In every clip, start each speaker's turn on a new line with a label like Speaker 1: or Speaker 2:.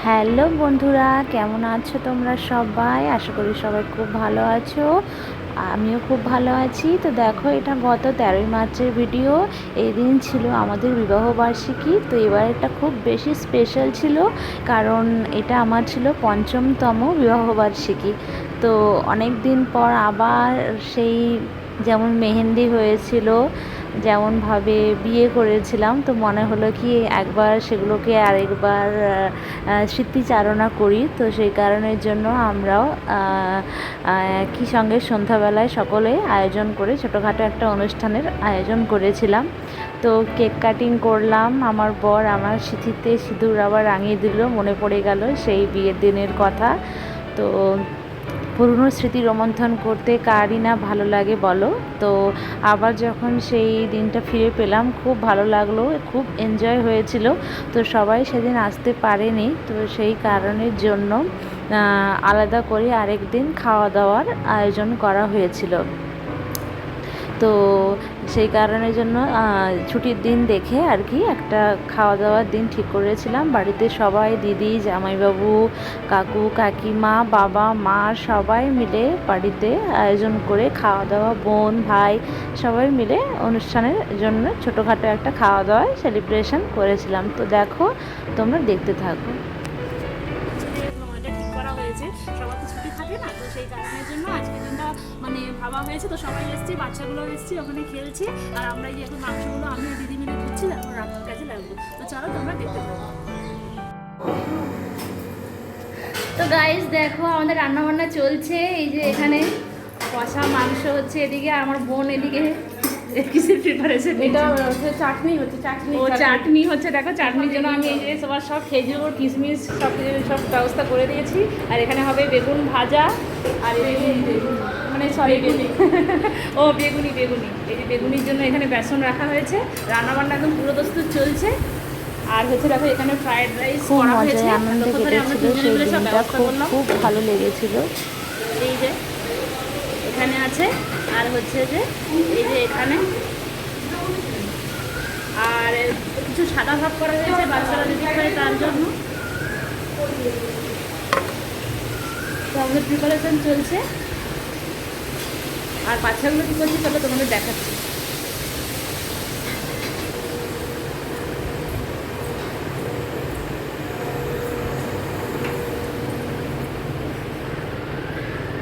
Speaker 1: Hello বন্ধুরা, কেমন আছো তোমরা সবাই? আশা করি সবাই খুব ভালো আছো। আমিও খুব ভালো আছি। তো দেখো, এটা গত 13ই মার্চের ভিডিও। এই দিন ছিল আমাদের বিবাহবার্ষিকী। তো এবার এটা খুব বেশি স্পেশাল ছিল, কারণ এটা আমার ছিল 5মতম বিবাহবার্ষিকী। তো অনেক দিন পর আবার সেই যেমন মেহেন্দি হয়েছিল, যেমনভাবে বিয়ে করেছিলাম, তো মনে হলো কি একবার সেগুলোকে আরেকবার স্মৃতিচারণা করি। তো সেই কারণের জন্য আমরাও একই সঙ্গে সন্ধ্যাবেলায় সকলে আয়োজন করে ছোটোখাটো একটা অনুষ্ঠানের আয়োজন করেছিলাম। তো কেক কাটিং করলাম। আমার বর আমার সিঁথিতে সিঁদুর আবার রাঙিয়ে দিল, মনে পড়ে গেল সেই বিয়ের দিনের কথা। তো পুরনো স্মৃতি রোমন্থন করতে কারই না ভালো লাগে বলো। তো আবার যখন সেই দিনটা ফিরে পেলাম, খুব ভালো লাগলো, খুব এনজয় হয়েছিল। তো সবাই সেদিন আসতে পারেনি, তো সেই কারণের জন্য আলাদা করে আরেক দিন খাওয়া দাওয়ার আয়োজন করা হয়েছিল। তো সেই কারণের জন্য ছুটির দিন দেখে আর কি একটা খাওয়া দাওয়ার দিন ঠিক করেছিলাম। বাড়িতে সবাই, দিদি, জামাইবাবু, কাকু, কাকিমা, বাবা, মা সবাই মিলে বাড়িতে আয়োজন করে খাওয়া দাওয়া, বোন, ভাই সবাই মিলে অনুষ্ঠানের জন্য ছোটোখাটো একটা খাওয়া দাওয়ায় সেলিব্রেশন করেছিলাম। তো দেখো, তোমরা দেখতে থাকো।
Speaker 2: সবার তো ছুটি থাকে না, তো সেই কারণের জন্য আজকের দিনটা ভাবা হয়েছে। তো সবাই এসেছি, বাচ্চাগুলো এসেছি, ওখানে খেলছি, আর আমরা এই এখন মাংসগুলো আমি আর দিদি মিলে ধুচ্ছি, তারপর রান্নার কাজে লাগবো। তো চলো তোমরা দেখতে থাকো। তো গাইস দেখো, আমাদের রান্না বান্না চলছে। এই যে এখানে কষা মাংস হচ্ছে, এদিকে আমার বোন এদিকে কিসের প্রিপারেশন,
Speaker 3: এটা হচ্ছে চাটনি হচ্ছে,
Speaker 2: চাটনি হচ্ছে। দেখো, চাটনির জন্য আমি এই যে সব খেজুর, কিশমিশ সব কিছু সব ব্যবস্থা করে দিয়েছি। আর এখানে হবে বেগুন ভাজা, আর সরি ও বেগুনি। এই যে বেগুনির জন্য এখানে বেসন রাখা হয়েছে। রান্নাবান্না একদম পুরো দস্তুর চলছে। আর হচ্ছে দেখো, এখানে ফ্রাইড রাইস করা হয়েছে।
Speaker 1: আনন্দে কেটেছিল সেই দিনটা, খুব ভালো লেগেছিল।
Speaker 2: এই যে এখানে আছে, আর হচ্ছে যে এই যে এখানে, আর কিছু সাদা ভাব করা হয়েছে বাচ্চারা যদি খায় তার জন্য। তো আমাদের প্রিপারেশন চলছে, আর বাচ্চাগুলো কী করছে চলো তোমাদের দেখাচ্ছি।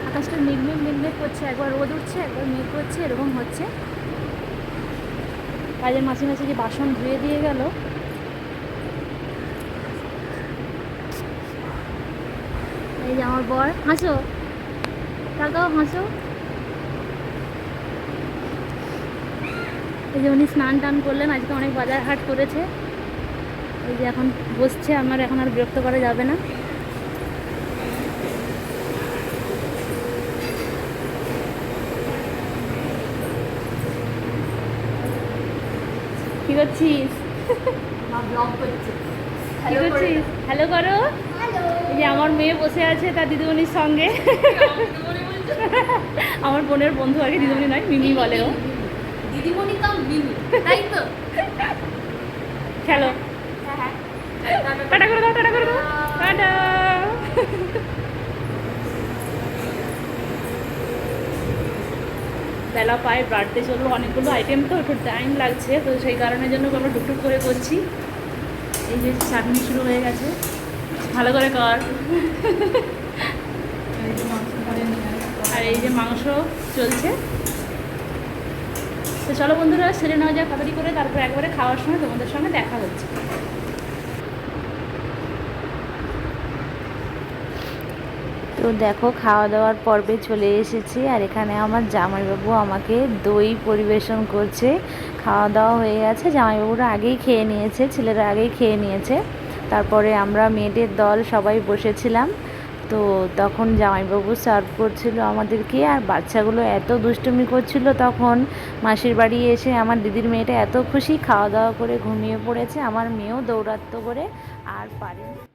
Speaker 2: আকাশটা মেঘ করছে, একবার রোদ উঠছে, একবার মেঘ করছে, এরকম হচ্ছে। কাজের মাঝে যে বাসন ধুয়ে দিয়ে গেল। এই যে আমার বর, হাসো, তাকাও, হাসো। এই যে উনি স্নান টান করলেন, আজকে অনেক বাজার হাট করেছে। এই যে এখন বসছে, আমার এখন আর বিরক্ত করা যাবে না। কি করছিস? হ্যালো করো। এই যে আমার মেয়ে বসে আছে তার দিদিমণির সঙ্গে। আমার বোনের বন্ধু আর কি, দিদিমণি নয়, মিমি বলে ও।
Speaker 3: দিদিমণি কাম মিমি, তাই তো?
Speaker 2: খেলো, টাটা করে দাও, টাটা। বেলা পায়ে বাড়তে চললো, অনেকগুলো আইটেম তো একটু টাইম লাগছে, তো সেই কারণের জন্য আমরা টুকটুক করে করছি। এই যে চাটনি শুরু হয়ে গেছে, ভালো করে কর। আর এই যে মাংস চলছে। তো চলো বন্ধুরা, সেরে নেওয়া যাক তাড়াতাড়ি করে, তারপর একবারে খাওয়ার সময় তোমাদের সঙ্গে দেখা হচ্ছে।
Speaker 1: তো দেখো, খাওয়া দাওয়ার পর্বে চলে এসেছি, আর এখানে আমার জামাইবাবু আমাকে দই পরিবেশন করছে। খাওয়া দাওয়া হয়ে গেছে, জামাইবাবুরা আগেই খেয়ে নিয়েছে, ছেলেরা আগেই খেয়ে নিয়েছে। তারপরে আমরা মেয়েদের দল সবাই বসেছিলাম। তো তখন জামাইবাবু সার্ভ করছিল আমাদেরকে, আর বাচ্চাগুলো এত দুষ্টুমি করছিল। তখন মাসির বাড়ি এসে আমার দিদির মেয়েটা এত খুশি, খাওয়া দাওয়া করে ঘুমিয়ে পড়েছে। আমার মেয়েও দৌড়াত্ম করে আর পারেনি।